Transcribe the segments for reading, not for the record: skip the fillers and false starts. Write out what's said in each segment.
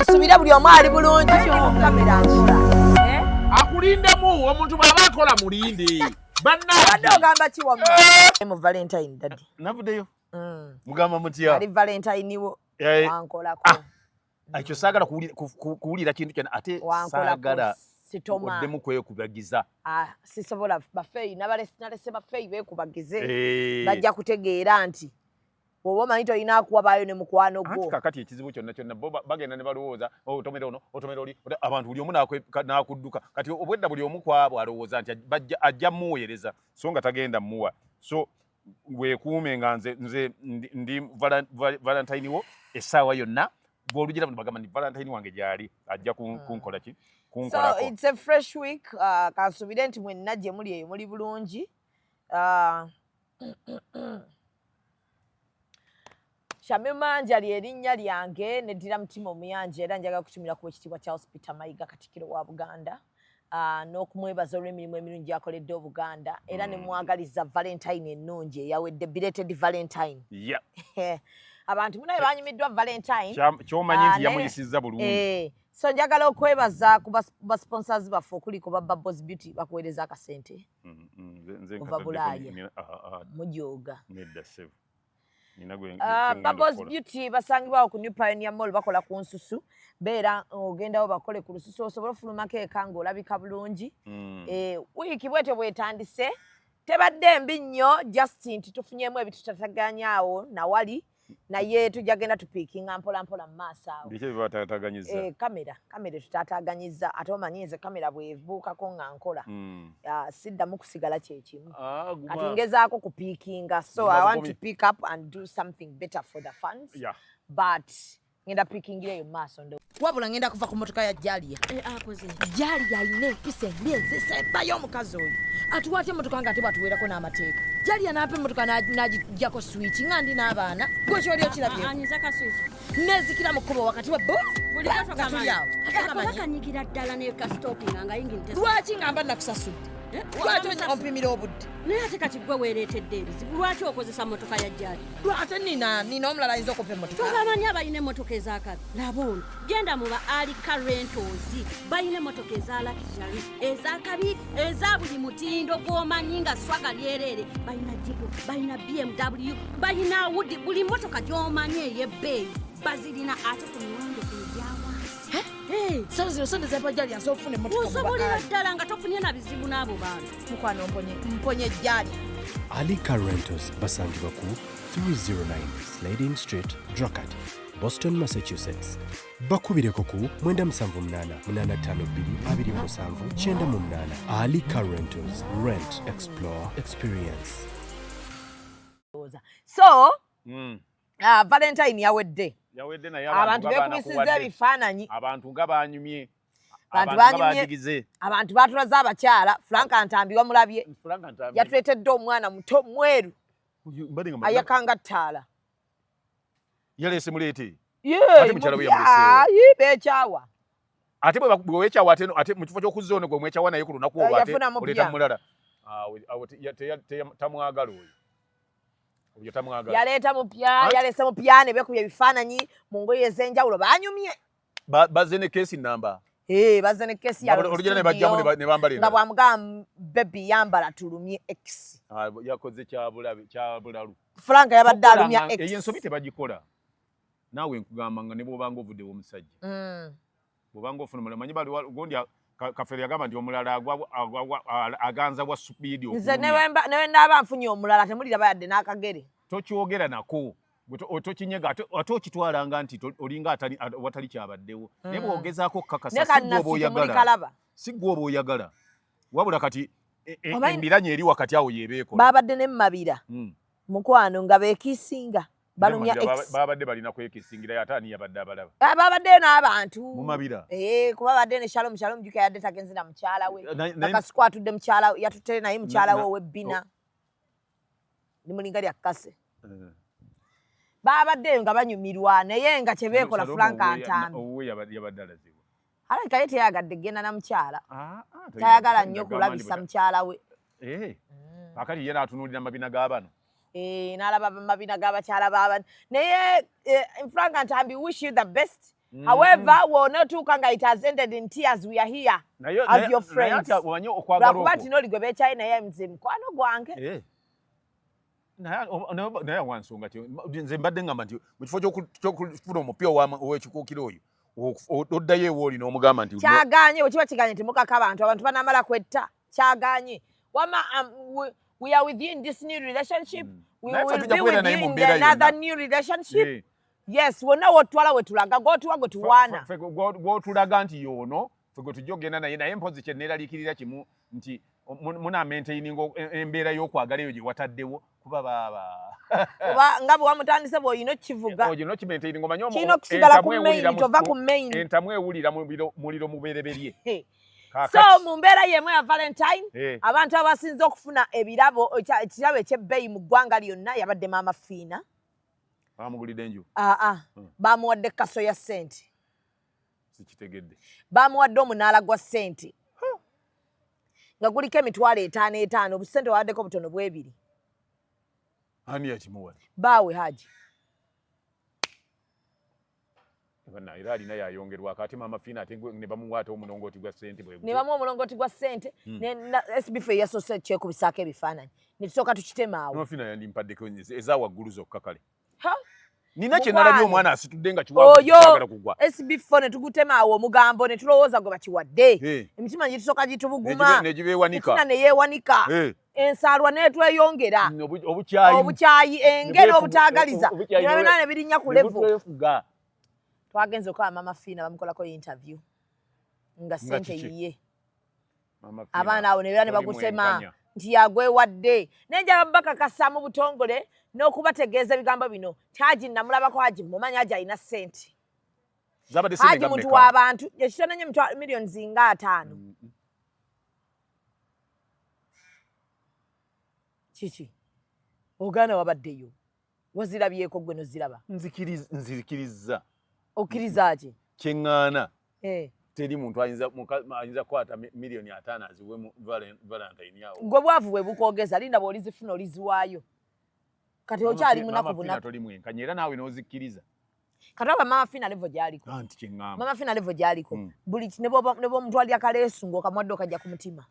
kansubira buli omu ali bulungi kamera nkola akulindemu omuntu bw'aba akola mulinde badde ogamba kiwamma mu valentine daddy navuddeyo mugamba mutya ali valentine wo wankolako ekyo saagala kuwulira kintu kyonna ate saagala oddemu kwekubagiza sisobola bafeeyi nalese bafeeyi beekubagize bajja kutegeera nti bw'oba omanyi tolina akuwabaayo ne mukwano gwo kakati ekizibu kyonna kyonna bo bagenda ne balowooza otomera ono otomera oli abantu buli omu n'akudduka kati obwedda buli omu kwabo alowooza nti ajja muweereza so nga tagenda muwa so weekuume nga nze ndi valentine wo essaawa yonna bw'olugira bano bagamba nti valentine wange gyali ajja kunkola ki kunkolako so it's a fresh week kansubire nti mwenna gye muli eyo muli bulungi Shamimanja lyerinnya lyange neddira mutima omuyanja era njagala kutumira ku ekitiibwa Charles Peter Mayiga Katikkiro wa Buganda n'okumwebaza olw'emirimu emirungi gyakoledde Obuganda era ne mwagaliza Valentine ennungi eyawedde belated Valentine. Abantu munaye banyumiddwa Valentine. Ky'omanyi nti yamuyisizza bulungi. So njagala okwebaza ku basponsors baffe okuli ku Bubbles Beauty bakuweereza akasente. Kuva Bulaaya. Mujooga. Nedda sevu. Bubbles Beauty basangibwawo ku New Pioneer Mall bakola ku Nsusu beera ogendawo bakole ku Lususu osobola ofulumako eka ng'olabika bulungi wiiki bwetyo bwetandise tebadde mbi nnyo just nti tufunyemu ebitutataganyaawo nawali naye tujja genda tupiikinga mpola mpola mu maaso awo biki bibatataganyizza kamera tutataganyizza ate omanyi nze kamera bwebuukako nga nkola siddamu kusigala kyekimu kati ngezaako kupiikinga so I want to pick up and do something better for the fans but ngenda piikingireyo mu maaso wabula ngenda kuva ku motoka ya Jalia Jalia ayina empisa embi ezisembayo omukazi oyo atuwaate emotoka nga ate bwatuweerako n'amateeka Jalia n'apa emotoka n'agijjako switch nga ndi n'abaana gwe kyoli okirabye nezikira mu kkubo wakati wa kanyigira ddala nekastopinga nga yingirite lwaki ngamba nakusasudde lwaki ompimira obudde naye ate kati gwe weereetedde ebizibu lwaki okozesa motoka ya Jalia ate nina omulala ayinza okupa emotoka tobamanyi abalina emmotoka ezakabi laba ono genda mu ba Alika Rentals balina emmotoka eza luxury ezakabi eza buli mutindo gw'omanyi nga swaga lyereere balina jipu balina BMW balina Audi buli mmotoka gy'omanyi ey'ebbeeyi bazirina ate ku miwendo egyawansi sawo sonde zapa Jalia nsobola okufuna emmotoka osobolera ddala nga tofunye na bizibu n'abo bantu mukwano mponye Jalia Alika Rentals basangibwa ku 309 Slading Street, Dracut, Boston, Massachusetts. Bakubireko ku 978-852-277. Alika Rentals. Rent, explore, experience. So, Valentine yawedde naye abantu beekubisizza ebifaananyi abantu nga banyumye abantu baatulaze abakyala Frank Ntambi wamulabye yatuleetedde omwana muto mweru ayakanga ttaala yaleese muleete beekyawa ate bwe weekyawa ate mu kifo ky'okuzza ono gwe mwekyawa naye ku lunaku olwo ate oleeta mulala tamwagala oyo yaleeta mupya yaleese mupya ne beekubya ebifaananyi mu ngoye ez'enjawulo banyumye bazze ne keesi namba bazze ne keesi olugera ne bajjamu ne bambala nga bwamugamba bebi yambala tulumye X yakoze kyabulalu Frank yabadde alumya X eyo ensobi tebagikola naawe nkugamba nga ne bw'obanga ovuddewo omusajja bw'obanga ofuna mulala manyi bali gundi Kafere yagamba nti omulala aganza bwa supiidi nze newe ndaaba nfunye omulala temuliraba yadde n'akagere tokyogera nako tokinyega ate okitwalanga nti olinga watali kyabaddewo naye bw'ogezaako okukakasa si gwe oba oyagala wabula kati embiranye eri wakati awo yebeekola baabadde ne mumabira mukwano nga beekiisinga balumya X babadde balina kwekisingira ate ani yabadde abalaba babadde n'abantu mumabira kuba badde ne Shalom Juka yadde tagenze na mukyala we nakasiko atudde mukyala yatutte naye mukyala we ow'ebbina ni mulinga lya kkase babaddeyo nga banyumirwa naye nga kyebeekola Frank Ntambi owe yabadde alazibwa alabika ye teyayagadde genda na mukyala tayagala nnyo kulabisa mukyala we akati ye n'atunuulira mabina g'abano n'alaba mabina g'abakyala baabana naye Frank Ntambi wish you the best However, we're not too kanga, it has ended in tears. We are here as your friends. Bakubati no ligobe China ya mzimu. Kwano gwange. naye wansonga nze mbadde ngamba nti mu kifo ky'okufuna omupya ow'ekikuukiro oyo oddayo ewooli n'omugamba nti kyaganye wekiba kiganye temukaka abantu banamala kwetta kyaganye wama we are within this new relationship we will be with you in another new relationship yes wonna wotwala wetulaga gotuwa gwetuwaana gwotulaga nti yono ffe gwe tujja ogenda naye mpozi kye neeraliikirira kimu nti muna maintaininga embeera y'okwagala eyo gye wataddewo kuba kuba nga bwe wamutandise bw'olina okkivuga olina okimaintaininga omanyi kirina okusigala ku main tova ku main entamu ewulira muliro mubereberye so mu mbeera yemu ya Valentine abantu abasinze okufuna ekirabo eky'ebbeeyi mu ggwanga lyonna yabadde Maama Fiina bamugulidde enju bamuwadde kaso ya ssente sikitegedde bamuwadde omunaala gwa ssente nga guliko emitwalo 5 obusente wawaddeko butono bwebiri ani yakimuwadde baawe Haji era alina yayongerwako ate Maama Fiina ate ne bamuwaata omulongooti gwa ssente ne bamuwa omulongooti gwa ssente SBF yasoose kyekubisaako ebifaananyi ne tusooka tukitemaawo Maama Fiina yandimpadeko eza waggulu zokka kale nina kye nalabye omwana asitudde nga kiwagala kugwa SBF ne tugutemaawo omugambo ne tulowooza gwe bakiwadde emitima gye tusooka gitubuguma negibeewanika ne yeewanika ensaalwa netweyongera obukyayi engero obutaagaliza byonna ne birinnya ku levo twagenze okuba Maama Fiina bamukolako interview nga ssente yiye abaana abo ne beera ne bagusema nti yagwewadde nenjaba bakakasa mu butongole n'okubategeeza ebigambo bino Haji namulabako Haji mumanyi Haji alina ssente Haji muntu w'abantu yekitonenye miliyoni zinga 5 kiki ogaana wabaddeyo wazirabyeko gwe noziraba nzikiriza okkiriza ki kyeŋŋaana teri muntu ayinza kwata miliyoni 5 aziwe mu Valentine yawo gwe bwavu bwe bukwogeza linda bw'olizifuna oliziwaayo kati okyali munaku bunaku toli mwenkanya era naawe n'ozikkiriza kati aba Maama Fiina levo gy'aliko anti kyeŋŋamba Maama Fiina levo gy'aliko buli ne bw'omutwalira kaleesu ng'okamwadde okajja ku mutima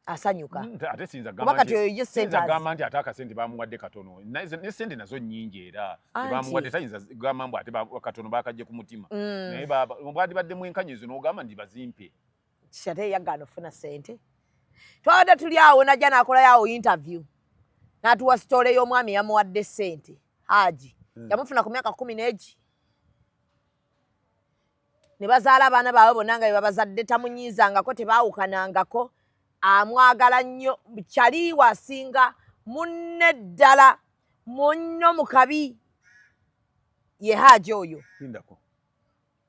asanyuka ate sinza gamba nti ate akasente bamuwadde katono ne sente nazo nnyingi era bamuwadde tayinza gamba mbu ate katono bakajje ku mutima naye bwandibadde mwenkanyizo n'ogamba ndi bazimpe ate yagaana ofuna sente twabadde tuli awo najja n'akolayo interview n'atuwa sitole y'omwami yamuwadde sente Haji yamufuna ku myaka 10 ne bazaala abaana baabwe bonna nga bebabazadde tamunyiizangako tebaawukanangako amwagala nnyo kyali wasinga munne ddala munno mu kabi ye Haji oyo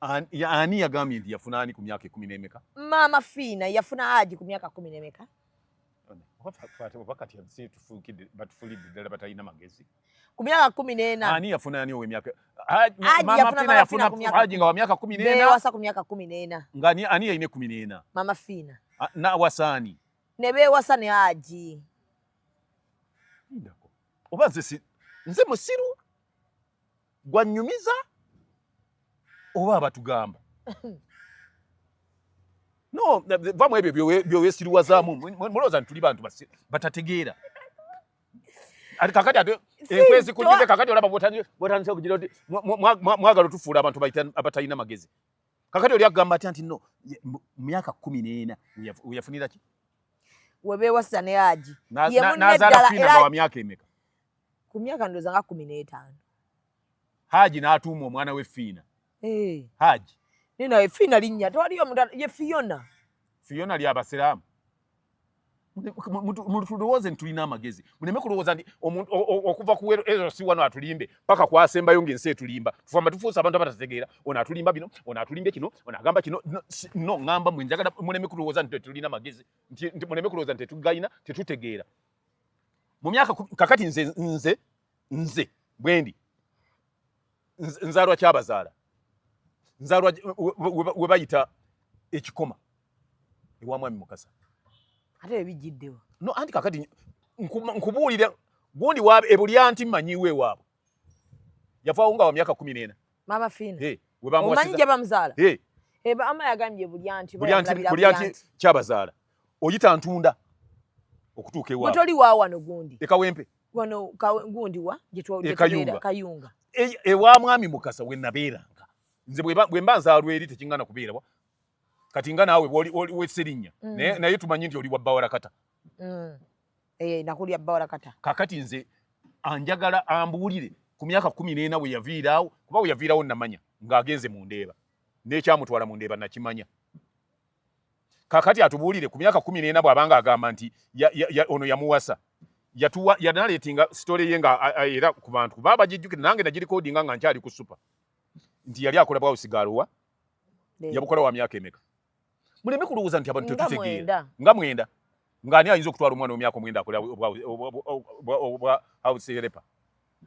ani yagambye nti yafuna ani ku myaka 10 n'emeka Maama Fiina yafuna Haji ku myaka 10 n'emeka wakati batufulidde ddala batalina magezi ku myaka 14 ani yafuna ani ow'emyaka Maama Fiina yafuna Haji nga wa myaka 14 beewasa ku myaka 14 nga ani yalina 14 Maama Fiina n'awasaani ne beewasa ne Haji oba nze musiru gwannyumiza oba abatugamba no vamu ebyo byoweesiriwazaamu mulowooza nti tuli bantu batategeera kakati ate enkwezi kunyuze kakati olaba bwotandise okugira oti mwagala otufuula abantu abatalina magezi kakati oli akugamba atya nti no mu myaka 14 weyafunira ki webeewasa ne Haji n'azaala Fiina nga wa myaka emeka ku myaka ndowooza nga 15 Haji n'atuuma omwana we Fiina Haji ninaye Fiina linnya tewaliyo omuntu ye Fiona ly'Abasiraamu mulowooze nti tulina amagezi muleme kulowooza nti okuva ku ezo si wano atulimbe paka kwasembayo ng'ensi etulimba tufamba tufuusa abantu abatategeera ono atulimba bino ono atulimbye kino ono agamba kino no ŋŋamba mwe njagala muleme kulowooza nti tulina amagezi nti muleme kulowooza nti tetugayina tetutegeera mu myaka kakati nze bwendi nzaalwa kyabazaala nzaalwa we bayita ekikoma ewa mwami Mukasa ate ebijjiddewo no anti kakati nkubuulira gundi ebuli anti mmanyiiwe ewaabwe yafaawo nga wa myaka 14 Maama Fiina we bamuwasiza omanyi gye bamuzaala ama yagambye bulyanti kyabazaala oyita ntunda okutuuka ewaabwe toli wa wano gundi ekawempe wano gundi wa gye Kayunga ewa mwami Mukasa we nabeeranga nze bwe mba nzaalwa eri tekingana kubeerawa kati nga naawe weserinnya naye tumanyi nti oli wa Bawarakata nakulya Bawarakata kakati nze anjagala ambuulire ku myaka 14 we yaviiraawo kuba we yaviiraawo namanya ng'agenze mu Ndeeba n'ekyamutwala mu Ndeeba nakimanya kakati atubuulire ku myaka 14 bw'abanga agamba nti ono yamuwasa yanaleetinga story ye nga era ku bantu baba gijjukire nange nagirikodinga nga nkyali ku super nti yali akola bwa usigaluwa yabukola wa myaka emeka muleme kulowooza nti abantu tetutegeera nga mwenda ngani ayinza okutwala omwana w'emyaka 9 akola obwa house helper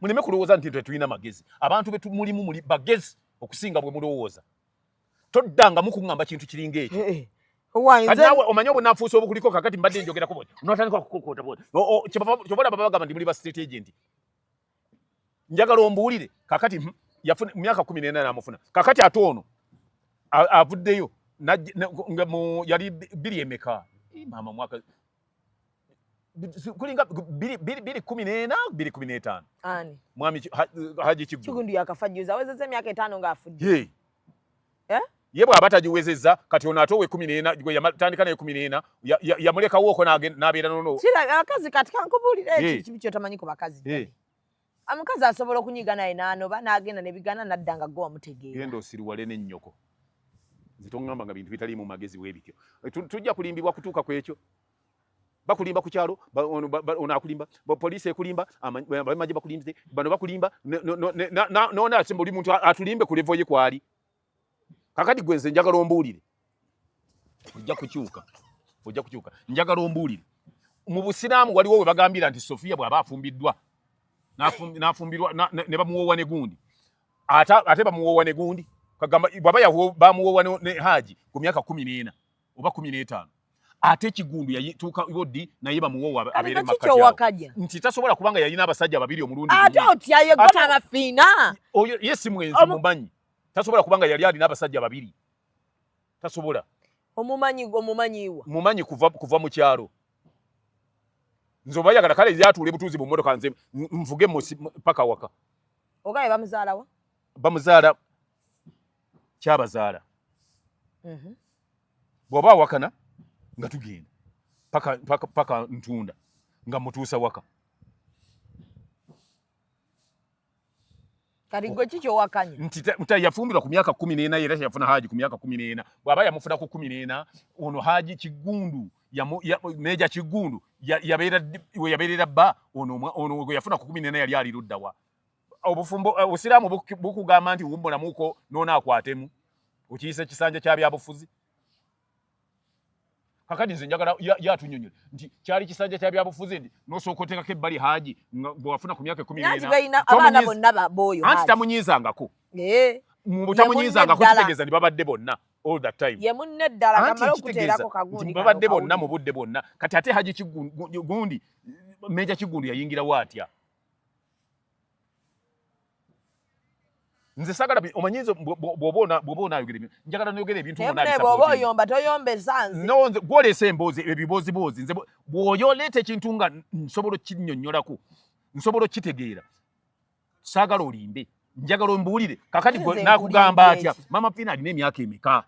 muleme kulowooza nti tetulina magezi abantu betu mulimu muli bagezi okusinga bwe mulowooza toddanga mukungamba kintu kiringa ekyo nawe omanyi obunafuusa obukuliko kakati mbadde njogerako bwoti notandika kukokota bwoti kyobola baba bagamba ndi muli ba state agent njagala ombuulire kakati yafuna myaka 14 n'amufuna kakati ate ono avuddeyo yali 2 emeka mama mwaka kulinga 2014 2015 ani mwami Haji Kigundu yakafajjuza awezezza emyaka 5 ng'afudde ye bw'aba tagiwezezza kati ono ate owe 14 gwe yatandika naye 14 yamulekawo okwo n'abeera nono abakazi kati kankubuulire kibi kyotamanyi ku bakazi omukazi asobola okunyiga naye n'anoba n'agenda ne bigana n'adda nga gwe wamutegeera genda osiriwale n'ennyoko nze tongamba nga bintu bitali mu magezi bwebityo tujja kulimbibwa kutuuka ku ekyo bakulimba ku kyalo ono akulimba poliisi ekulimba abamagye bakulimbize bano bakulimba noona asemba oli muntu atulimbe ku levo ye kwali kakati gwe nze njagala ombuulire ojja kukyuka njagala ombuulire mu Busiraamu waliwo we bagambira nti Sofiya bw'aba afumbiddwa n'afumbirwa ne bamuwoowa ne gundi ate bamuwoowa ne gundi kagamba bw'aba bamuwoowa ne Haji ku myaka 14 oba 15 ate ekigundu yatuuka Lodi naye bamuwoowa abeere Makka nti tasobola kubanga yalina abasajja babiri omulundi ate otyaye gota abafiina oyo yesi mwenzi mumanyi tasobola kubanga yali alina abasajja babiri tasobola mumanyi kuva mu kyalo nze oba yagala kale yatuule butuuzi mu mmotoka nze nvuge paka waka ogaye bamuzaalawa bamuzaala kyabazaala bw'oba wakana nga tugenda paka Ntunda nga mutuusa waka kati gwe kikyo wakanya nti yafumbirwa ku myaka 14 era yafuna Haji ku myaka 14 bw'aba yamufuna ku 14 ono Haji Kigundu Meja Kigundu yabeerera bba ono gwe yafuna ku 14 yali aliruddawa obufumbo Obusiraamu bukugamba nti wumbolamuko noona akwatemu okiyisa ekisanja kya byabufuzi kakati nze njagala yatunyonyola nti kyali kisanja kya byabufuzi ndi n'osooka oteekako ebbali Haji bw'afuna ku myaka 14 abaana bonna babooyo anti tamunyiizangako mu butamunyiizangako kitegeeza nti babadde bonna all that time ye munne ddala kamala okuteerako kagundi babadde bonna mu budde bonna kati ate Haji Kigundi Meja Kigundu yayingirawo atya nze sagala omanyizo bw'oba onaayogera ebintu njagala noyogera ebintu bw'oba oyomba toyombesa nze no nze gw'oleesa emboozi ebiboozibozi nze bw'oyo oleeta ekintu nga nsobola okinnyonnyolako nsobola okitegeera saagala olimbe njagala ombuulire kakati naakugamba atya Mama Fina alina emyaka emeka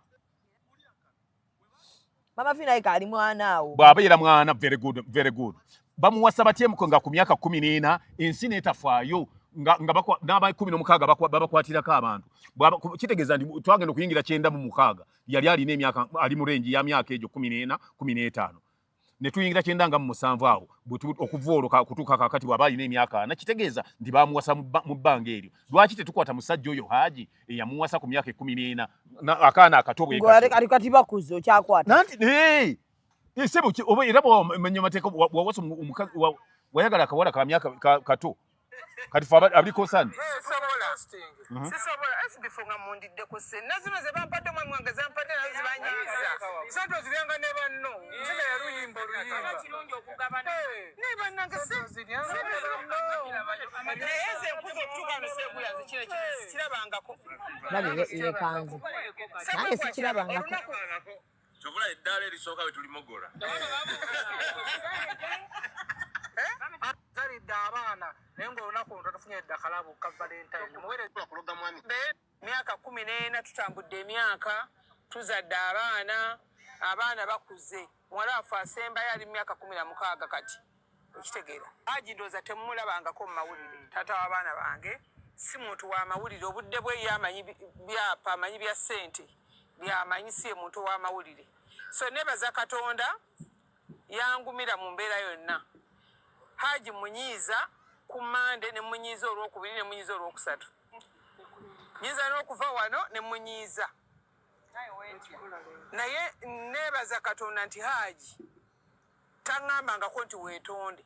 Mama Fina yeka ali mwana awo bw'abeera mwana very good bamuwasa batyemuko nga ku myaka 14 ensi n'etafaayo nga n'aba 16 babakwatirako abantu kitegeeza nti twagenda okuyingira 96 yali alina emyaka ali mu rengi ya myaka egyo 14 15 ne tuyingira 97 awo okuva olwo kutuuka kakati bw'aba alina emyaka 4 kitegeeza nti bamuwasa mu bbanga eryo lwaki tetukwata musajja oyo Haji eyamuwasa ku myaka 14 akaana akato bwe kati bakuze okyakwata nanti sebo oba era bw'omanya amateeka wawasa omukazi wayagala akawala ka myaka kato kati fa abiko sani sisobola asibifunga mundidde ku senna zino ze bampadde mu mwange zampadde nazo zibanyiza sato zibyanga ne banno nzina ya luyimbo luyimba kirungi okugabana ne bannange eze kuzo tukano seguya zikire kirabangako nabe ye kanzi nange sikirabangako chokola eddala erisooka betulimogola zalidde abaana naye ng'olunaku luno tufunye eddakala bukka valentine kuloga mwami myaka 14 tutambudde emyaka tuzadde abaana bakuze muwala waffe asembayo ali myaka 16 kati okitegeera Haji ndooza temumulabangako mu mawulire taata w'abaana bange si muntu wa mawulire obudde bwe yamanyi byapa amanyi bya ssente byamanyi si muntu wa mawulire so nebaza Katonda yangumira mu mbeera yonna Haji munyiiza ku Mande ne munyiiza olwokubiri ne munyiiza olwokusatu nyiiza n'okuva wano ne munyiiza naye nebaza Katonda nti Haji taŋŋambangako nti weetonde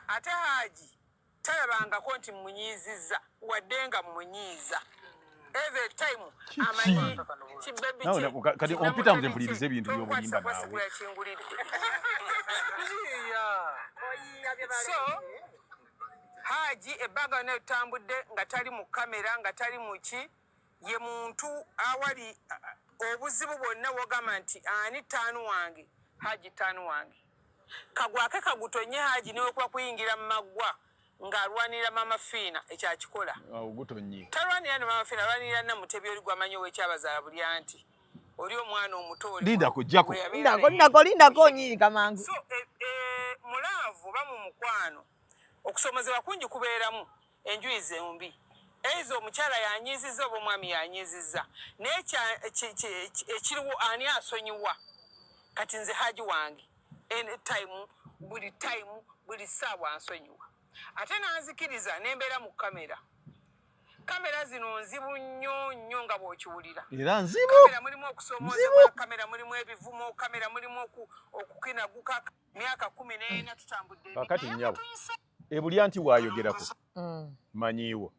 ate Haji talabangako nti munyiizizza wadde nga munyiiza every time amanyi kibebi kye kati ompita muze mpulirize ebintu by'obuyimba naawe so Haji ebbanga ne tambudde nga tali mu kamera nga tali mu ki ye muntu awali obuzibu bwonna wogamba nti ani taanu wange Haji taanu wange kagwake kagutonye Haji niwe kwa kuyingira mu maggwa ng'alwanira Mama Fiina ekyakikola ogutonye talwanira ne Mama Fiina alwanira Namutebi oli gwamanyi ow'ekyabazaala buli anti oli omwana omuto linda kujjako lindako onyiika mangu so mulaavu ba mu mukwano okusomezebwa kungi kubeeramu enjuyi zombi ezo omukyala yanyiizizza oba omwami yanyiizizza naye ekiriwo ani asonyiwa kati nze Haji wange anytime buli ssaawa ansonyiwa ate nanzikiriza nembeera mu kamera zino nzibu nnyo nga bw'okiwulira era nzibu kamera mulimu okusomoozebwa kamera mulimu ebivumo kamera mulimu okukinaguka myaka 14 tutambudde kakati nnyabo ebulya nti waayogerako manyiiwo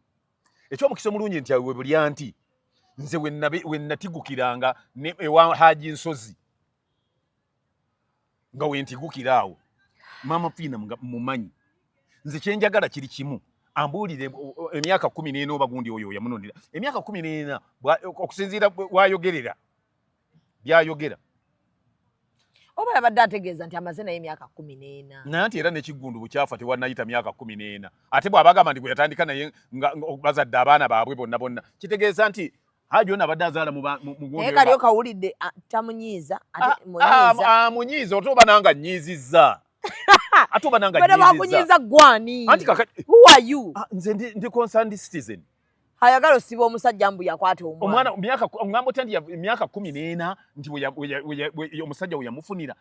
ekyomukisa omulungi nti awe bulya nti nze wennatigukiranga ewa Haji Nsozi nga wentigukira awo Mama Fiina mumanyi nze kyenjagala kiri kimu ambuulire emyaka 14 oba gundi oyo yamunonera emyaka 14 okusinziira wayogerera byayogera oba yabadde ategeeza nti amaze naye emyaka 14 naye nti era n'ekiggundu bukyafa tewanayita myaka 14 ate bw'abagamba nti bwe yatandika naye bazadde abaana baabwe bonna kitegeeza nti Haji yonna abadde azaala mu naye kali okawulidde tamunyiiza ate munyiiza munyiiza otoba nanga nnyiizizza ate oba nanga nnyiizizza bakunyiiza gwani anti kakati who are you nze ndi concerned citizen ayagala osiba omusajja mbu yakwata omwana ngamba otya nti emyaka 14 nti omusajja we yamufunira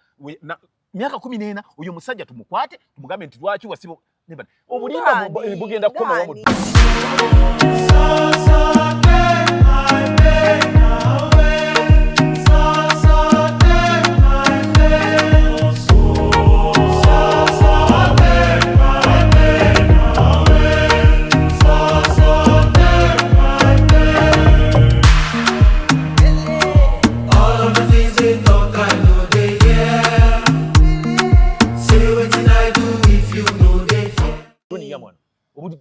myaka 14 oyo omusajja tumukwate tumugambe nti lwaki wasiba obulimba bugenda kukomawo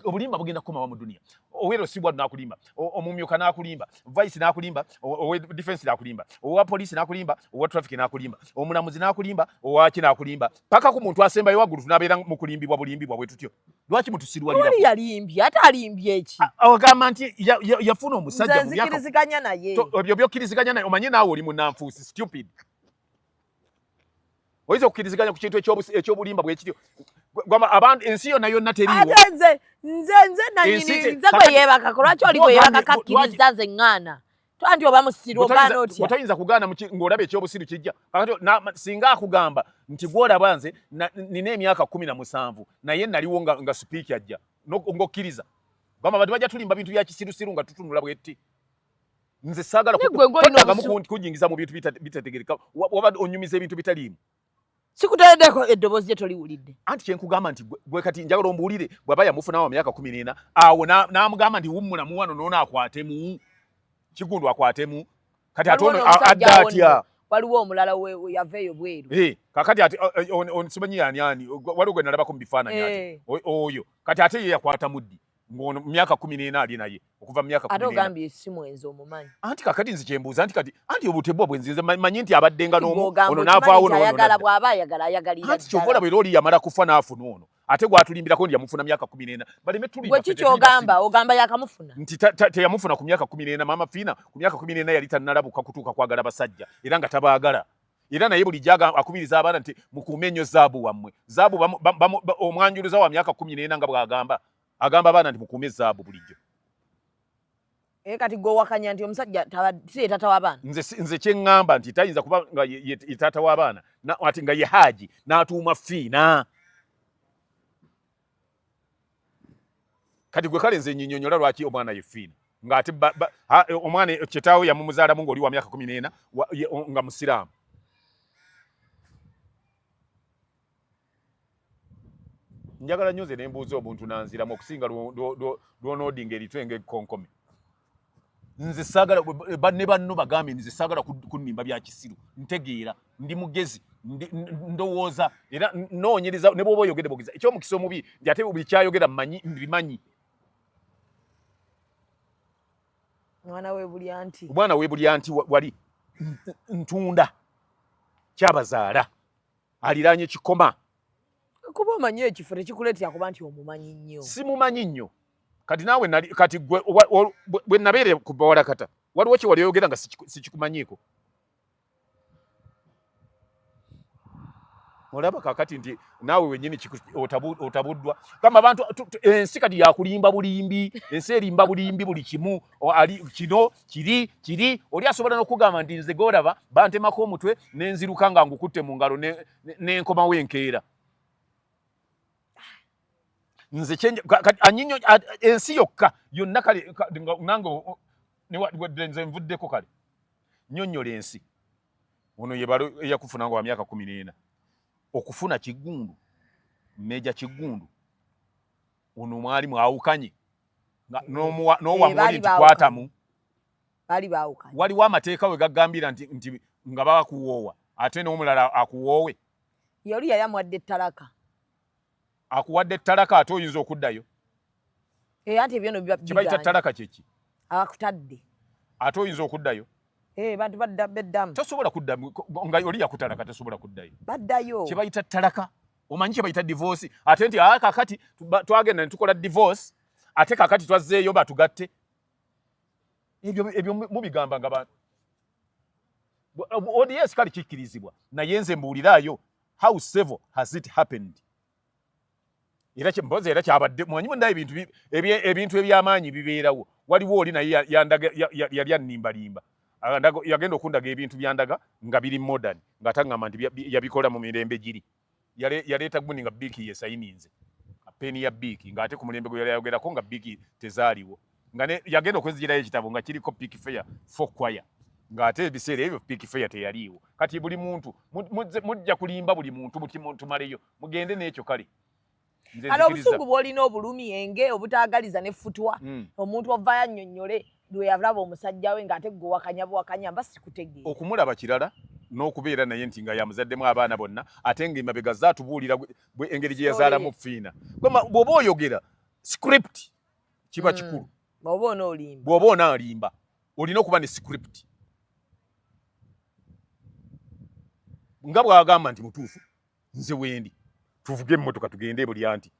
obulimba bugenda kukomawo mu dunia owero sibwa nakulimba omumyuka nakulimba vice nakulimba owe defense nakulimba owa police nakulimba owa traffic nakulimba omulamuzi nakulimba owaki nakulimba paka ku muntu asembayo wagulu tunabeera mu kulimbibwa bulimbibwa bwe tutyo lwaki mutusirwalira oli yalimbye ate alimbye eki awagamba nti yafuna omusajja mu myaka nzikiriziganya naye ebyo byokkiriziganya naye omanye naawe oli munanfuusi stupid oyinza okukkiriziganya ku kintu ekyobulimba bwe kityo gwama abantu ensi yonna yonna teriiwo ate nze nanyini nze gwe yeebakako lwaki oli gwe yeebaka kakkiriza nze ŋŋaana twanti oba musiru ogaana otya otayinza kugaana ng'olaba ekyobusiru kijja singa akugamba nti gwolaba nze nina emyaka 17 naye naliwo nga sipiiki ajja ng'okkiriza gwama bantu bajja tulimba bintu bya kisirusiru nga tutunula bwetti nze saagala kujingiza mu bintu bitategereka waba onyumiza ebintu bitaliimu Sikutereddeko eddobozi lye toliwulidde. Anti kyenkugamba nti gwe kati njagala ombuulire bw'aba yamufuna wa myaka 14 awo n'amugamba nti wummula mu wano n'ono akwatemu Kigundu akwatemu kati atono adda atya. Waliwo omulala we yaveeyo bweru. Kakati ati simanyi yani waliwo gwe nalabako mu bifaananyi ati oyo kati ate ye yakwata muddi ngono mu myaka 14 ali naye okuva mu myaka 14. Ate ogambye essimu enzo omumanyi. Anti kakati nzi kyembuuza anti obutebwa bwe nzinze manyi nti abaddenga n'omu ono n'avaawo n'ono. Ayagala bw'aba ayagala ayagalira. Anti ky'okola bwe looli yamala kufa n'afuna ono ate gwatulimbirako ndi yamufuna myaka 14 baleme tulimba. Gwe kiki ogamba yakamufuna? Nti teyamufuna ku myaka 14 Mama Fiina ku myaka 14 yali tannalabuka kutuuka kwagala basajja era nga tabaagala. Era naye buli jaga akubiriza abaana nti mukuume ennyo zaabu wammwe. Zaabu omwanjuluza wa myaka 14 nga bw'agamba abaana nti mukuume zaabu bulijjo. Kati gwe wakanya nti omusajja si taata w'abaana. Nze kyeŋŋamba nti tayinza kuba nga ye taata w'abaana ati nga ye Haji n'atuuma Fiina. Kati gwe kale nze nnyonnyola lwaki omwana ye Fiina ng'ate omwana kitaawe yamumuzaalamu ng'oli wa myaka 14 nga musiraamu. Njagala nnyo nze ne mbuuza obuntu nanziramu okusinga lw'onoodinga eritwenge ekkonkome. Nze saagala banne banno bagambe nze saagala kunnimba bya kisiru ntegeera ndi mugezi ndowooza era noonyereza ne bw'oba oyogedde bogeza eky'omukisa omubi nti ate buli kyayogera mbimanyi. Omwana we buli anti wali ntunda kyabazaala aliraanye kikoma. Kuba omanyi ekifo tekikuleetera kuba nti omumanyi nnyo. Simumanyi nnyo kati naawe kati bwe nabeere ku bawala kata waliwo kye wali oyogera nga sikikumanyiiko. Olaba kakati nti naawe wennyini otabuddwa kama abantu ensi kati yakulimba bulimbi ensi erimba bulimbi buli kimu kino kiri oli asobola n'okugamba nti nze golaba bantemako omutwe n'enziruka nga ngukutte mu ngalo n'enkomawo enkeera. Nze anyinyo ensi yokka yonna kale nange nze nvuddeko kale nnyonnyola ensi ono yebalo eyakufuna nga wa myaka 14 okufuna Kigundu Meja Kigundu ono mwali mwawukanye n'owamuli nti kwatamu waliwo amateeka we gagambira nti nga bakuwoowa ate n'omulala akuwoowe. Yoli yayamwadde ettalaka. Akuwadde ettalaka ate oyinza okuddayo. Anti ebyo no kibayita ettalaka kyeki. Akutadde. Ate oyinza okuddayo. Bantu beddamu. Tosobola kudda nga oli yakutalaka tosobola kuddayo. Baddayo. Kibayita ettalaka. Omanyi kibayita divorce. Ate nti kakati twagenda ne tukola divorce ate kakati twazzeeyo batugatte. Ebyo mubigamba nga bantu. ODS kali kikkirizibwa naye nze mbuuliraayo how civil has it happened. Era kyemboza era kyabadde mwanyi mundaye ebintu ebyamaanyi bibeerawo waliwo oli naye yali annimbalimba yagenda okundaga ebintu byandaga nga biri modern ng'ataŋŋamba nti yabikola mu mirembe giri yaleeta gundi nga biiki yesayininze peeni ya biiki ng'ate ku mulembe gwe yali ayogerako nga biiki tezaaliwo nga yagenda okwezigirayo ekitabo nga kiriko Peak Fair for Choir ng'ate ebiseera ebyo Peak Fair teyaliiwo kati buli muntu mujja kulimba buli muntu tumaleyo mugende n'ekyo kale. Kale obusungu bw'olina obulumi enge obutaagaliza n'effutwa omuntu ovaayo annyonnyole lwe yalaba omusajja we ng'ate gwe wakanya mba sikutegeera. Okumulaba kirala n'okubeera naye nti nga yamuzaddemu abaana bonna ate ng'emabega zaatubuulira engeri gye yazaalamu Fiina. Bw'oba oyogera script kiba kikulu. Bw'oba onaalimba olina okuba ne script. Nga bw'agamba nti mutuufu nze wendi. Tuvuge emmotoka tugende buli anti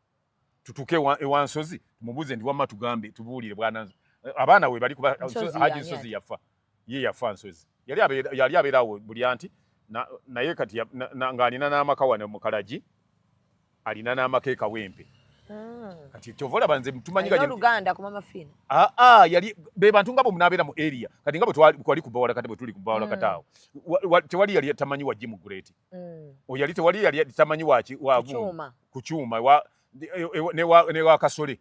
tutuuke ewansozi tumubuuze ndi wamma tugambe tubuulire bwana abaana we bali kuba Haji Nsozi yafa ye yafa Nsozi yali abeerawo buli anti naye kati ng'alina n'amaka wano mu Kalagi alina n'amaka Kawempe kati kyovola banze tumanyiga Luganda ku Mama Fiina yali be bantu nga bo munaabeera mu area kati nga bwe twali ku bawala kati bwe tuli ku bawala kataawo tewali yali tamanyi wa Jim Great oyali tewali yali tamanyi ku kyuma ne wa Kasole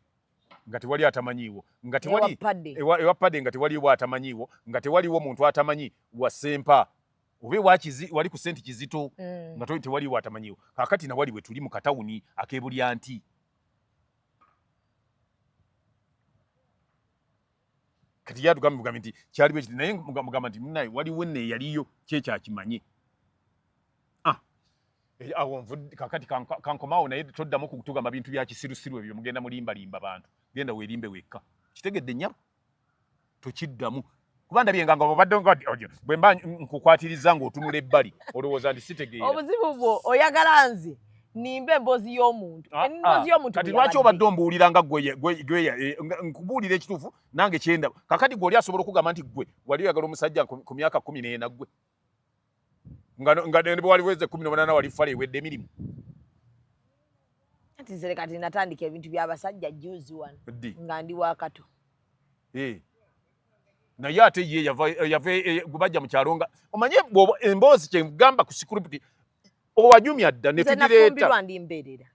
nga tewali atamanyiiwo nga tewali ewa Padde nga tewali wa atamanyiiwo nga tewaliwo muntu atamanyi wa Sempa obe wali ku senti kizito nga tewali watamanyiwo kakati na wali we tuli mu katawuni akebulya nti kati yatugamba nti kyali bwe kiti naye mugamba nti munaye waliwo ne yaliyo kyekyakimanyi awo kakati kankomawo naye toddamu kutugamba bintu bya kisirusiru ebyo mugenda mulimbalimba abantu genda weerimbe wekka kitegedde nnyabo tokiddamu kuba ndabyenga nga obadde bwe mba nkukwatiriza ng'otunula ebbali olowooza ndi sitegeera obuzibu bwo oyagala nze nimba emboozi y'omuntu emboozi y'omuntu kati lwaki obadde ombuulira nga nkubuulira ekituufu nange kyenda kakati gwe oli asobola okugamba nti gwe wali oyagala omusajja ku myaka 14 gwe nga ne bwe wali weze 18 wali fale ewedde emirimu ati nze kati natandika ebintu by'abasajja juzi wano nga ndi wakato naye ate ye yava gubajja mu kyalo nga omanye emboozi kyegamba ku sikuripiti owajumya dda ne tugireeta nafumbirwa ndi mbeerera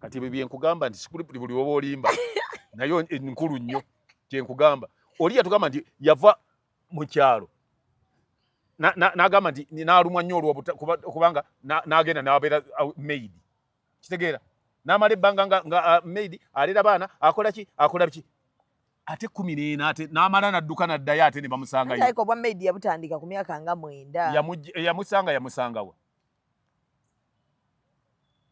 kati ebyo byenkugamba nti sikuripiti buli oba olimba naye nkulu nnyo kyenkugamba oli yatugamba nti yava mu kyalo n'agamba nti n'alumwa nnyo kubanga n'agenda n'abeera maid kitegeera n'amala ebbanga nga maid alera baana akola biki ate 14 ate n'amala n'adduka n'addayo ate ne bamusangayo ariko bwa maid yabutandika ku myaka nga 9 yamusangawa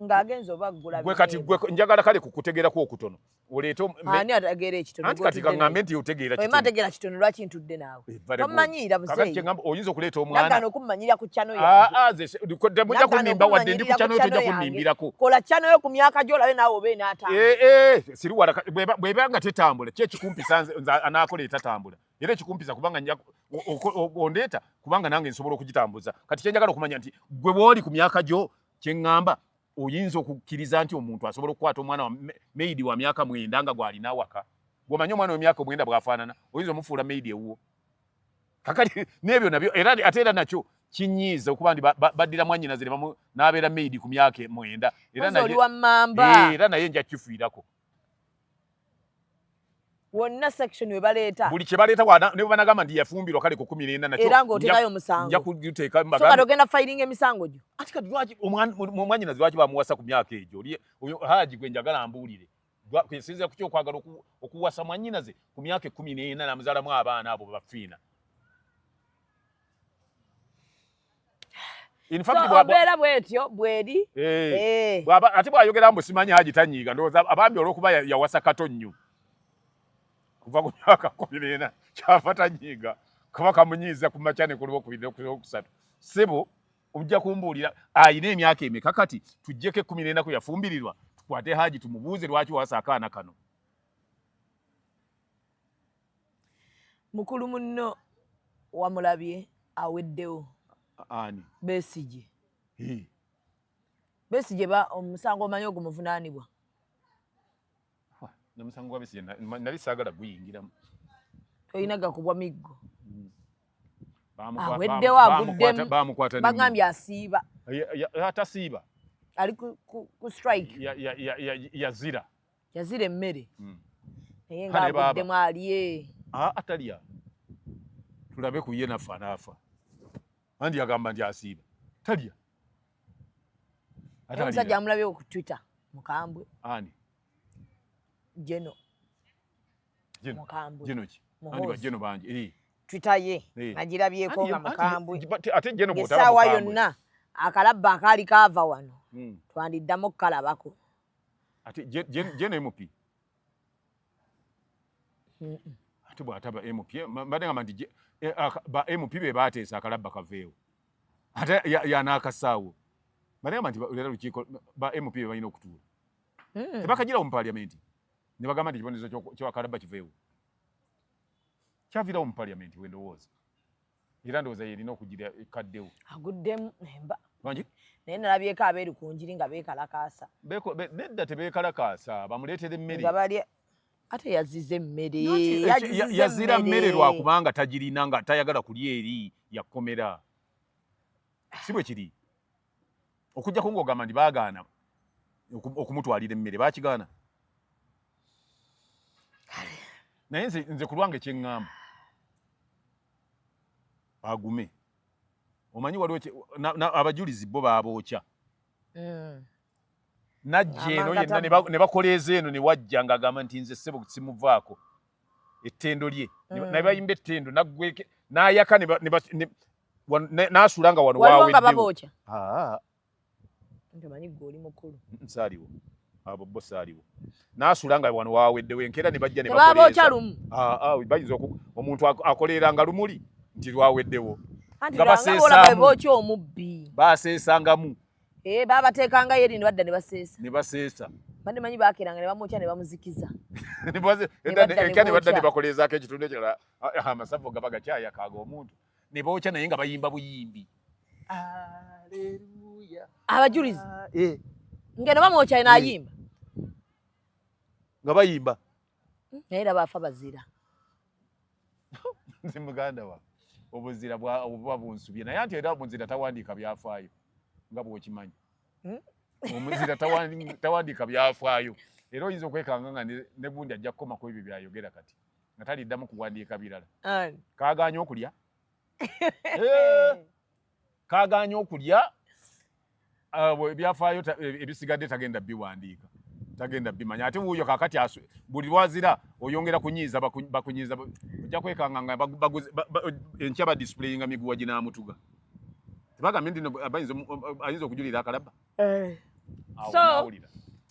ng'agenza oba ggula gwe kati njagala kale kukutegeerako okutono oleeta ani atageera ekitono anti kati kaŋŋambe nti otegeera kitono ategeera kitono lwaki ntudde naawe tomanyiira buseeyi oyinza okuleeta omwana nagana okummanyira ku ccano yange temujja kunnimba wadde ndi ku ccano yo tojja kunnimbirako kola ccano yo ku myaka gy'olabe naawe obe n'atambula siriwala bwebanga tetambula ki ekikumpisa nze anaakola etatambula era ekikumpisa kubanga ondeeta kubanga nange nsobola okugitambuza kati kyenjagala okumanya nti gwe bw'oli ku myaka gyo kyeŋŋamba oyinza okukkiriza nti omuntu asobola okukwata omwana wa maidi wa myaka 9 nga gwalina waka gw'omanyi omwana w'emyaka 9 bw'afaanana oyinza omufuula maidi ewuwo kakati n'ebyo nabyo ate era nakyo kinyiiza okuba ndi baddira mwannyinaze n'abeera maidi ku myaka 9 era naye nja kifiirako wonna section we baleeta buli kye baleeta ne banagamba nti yafumbirwa kale ku 14 nakyo era ng'otekayo omusango nja kuteeka so kati ogenda filing emisango gyo ati kati lwaki omwannyinaze lwaki bamuwasa ku myaka egyo haji gwe njagala mbuulire kwesinzira ku kyokwagala okuwasa mwannyinaze ku myaka 14 namuzaalamu abaana abo bafiina obeera bwetyo bweri ate bwayogera mbu simanyi haji tanyiiga ndowooza abambi olw'okuba yawasa kato nnyo kuva ku myaka 14 kyava tanyiiga kuba kamunyiiza ku makya ne ku lwokubiri n'okusatu sebo ojja kumbuulira ayina emyaka emeka kati tuggyeko 14 ku yafumbirirwa tukwate haji tumubuuze lwaki wawasa akaana kano mukulu munno wamulabye aweddewo ani Besigye omusango omanyi ogumuvunaanibwa namusango gwa Besigye nali saagala guyingiramu toyina gakubwa miggo aweddewo aguddemu bagambye asiiba atasiiba ali ku strike yazira emmere naye ng'aguddemu alye atalya tulabe ku ye nafa naafa andi yagamba nti asiiba talya omusajja amulabye ku Twitter mukambwe ani jeno mukambwe jeno bangi Twitter ye nagirabyeko nga mukambwe ate jeno essaawa yonna akalabba akaali kaava wano twandiddamu okukalabako ate jeno MP ate bw'ataba MP mbadde ngamba nti ba MP be baateesa akalabba kaveewo ate yanaakasaawo mbadde ngamba nti era lukiiko ba MP be balina okutuula tebakagirawo mu paliamenti ne bagamba nti ekibonerezo ky'akalabba kiveewo kyaviirawo mu paliamenti wendowooza era ndowooza yerina okugira kaddewo aguddemu emba bangi naye nalabyeko abeeri ku njiri nga beekalakaasa nedda tebeekalakaasa bamuleetera emmere nga balya ate yazize emmere yazira mmere lwakubanga tagirina nga tayagala kulya eri yakomera si bwe kiri okujjako ng'ogamba nti baagaana okumutwalira emmere baakigaana naye nze ku lwange kyeŋŋamba agume omanyi waliwo abajulizi bo babookya najja eno yenna ne bakoleeza eno ne wajja ng'agamba nti nze ssebo simuvaako ettendo lye ne bayimba ettendo naggweke n'ayaka n'asula nga wano waaweddewo ntomanyi gwe oli mukulu nsaaliwo abo bo saaliwo n'asula nga wano waaweddewo enkeera ne bajja ne bakoleeza lumu bayinza omuntu akoleeranga lumuli nti lwaweddewo nga baseesaamu omubbi baaseesangamu baabateekanga yeri ne badda ne baseesa bandi manyi baakeranga ne bamwokya ne bamuzikiza enka ne badda ne bakoleezaako ekitundu ekirala amasavu gaba gakyayakaaga omuntu ne bookya naye nga bayimba buyimbi aleluya abajulizi ngeno bamwokya n'ayimba nga bayimba naye era baafa bazira nze muganda wa obuzira obuba bunsubye naye anti era omuzira tawandiika byafaayo nga bw'okimanyi omuzira tawandiika byafaayo era oyinza okwekanga nga ne gundi ajja kukoma ku ebyo byayogera kati nga taliddamu kuwandiika birala kaaganya okulya kaaganya okulya ebyafaayo ebisigadde tagenda biwandiika tagenda bimanya ate wuuyo kakati buli lwazira oyongera kunyiiza bakunyiiza ojja kwekanga nga enkya badisplayinga miguwa ginaamutuga tebagambye nti ayinza okujulira akalaba so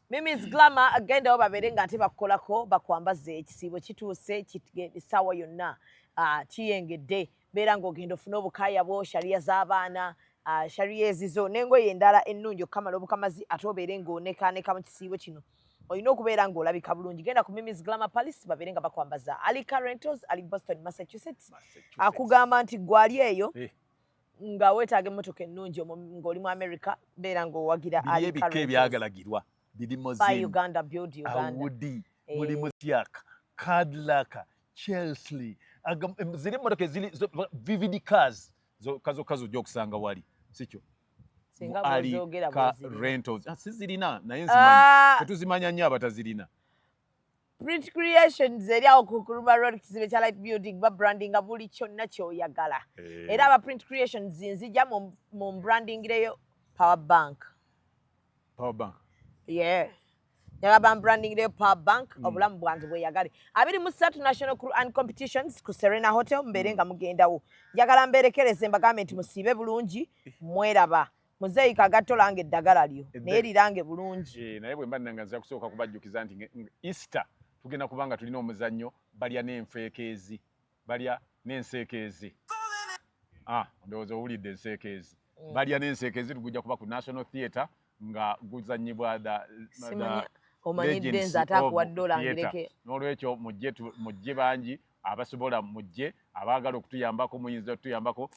Mimi's Glamour agenda babeere nga ate bakukolako bakwambaze ekisiibo kituuse essaawa yonna kiyengedde beera ng'ogenda ofuna obukaaya bwo shaliya z'abaana shaliya ezizo n'engoye endala ennungi okukamala obukamazi ate obeere ng'onekaaneka mu kisiibo kino olina okubeera ng'olabika bulungi genda ku Mimi's Glamour Palace babeere nga bakwambaza Alika Rentals ali Boston Massachusetts akugamba nti gwali eyo nga weetaaga emmotoka ennungi ng'oli mu America beera ng'owagira Alika Rentals ebyagalagirwa birimo Uganda build Uganda Awudi mulimu Siaka Cadillac Chelsea ziri emmotoka eziri vivid cars kazo gy'okusanga wali sikyo Alika Rentals sizirina naye nzimanyi tetuzimanya nnyo abatazirina Print Creations eri awo ku Kuruma Road kizibe kya Light Building babrandinga buli kyonna ky'oyagala era aba Print Creations nzija mu brandingireyo Power Bank Nyagaba brandingireyo Power Bank obulamu bwange bweyagale 23 National Crew and Competitions ku Serena Hotel mbeere nga mugendawo njagala mberekereze mbagambe nti musiibe bulungi mweraba muzeeyi kagato lange eddagala lyo naye lirange bulungi naye bwe mba nnanga nzira kusooka kubajjukiza nti Easter tugenda kubanga tulina omuzannyo balya n'enseekeezi ndowooza owulidde enseekeezi balya n'enseekeezi tugujja kuba ku National Theatre nga guzannyibwa omanyidde nze ate akuwadde olangireke n'olwekyo mujje bangi abasobola mujje abaagala okutuyambako muyinza okutuyambako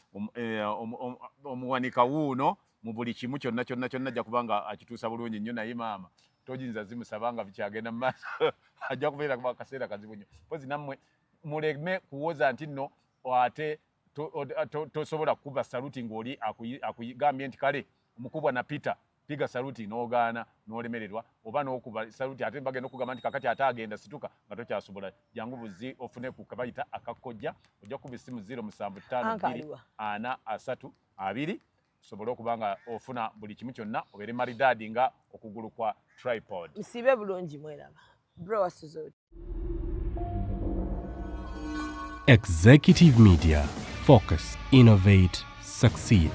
omuwanika wuuno mu buli kimu kyonna ajja kubanga akituusa bulungi nnyo naye maama toyinza zimusaba nga bikyagenda mu maaso ajja kubeera kuba akaseera kazibu nnyo mpozi nammwe muleme kuwoza nti nno ate tosobola kukuba saluti ng'oli akugambye nti kale omukubwa na Peter piga saluti n'ogaana n'olemererwa oba n'okuba saluti ate bagenda okugamba nti kakati ate agenda situka nga tokyasobola jangu buzi ofune ku kabayita akakojja ojja kuba essimu 07524332 sobole okuba nga ofuna buli kimu kyonna obeere maridaadi nga okugulu kwa tripod musiibe bulungi mweraba bro wasuzooti Executive Media. Focus, innovate, succeed.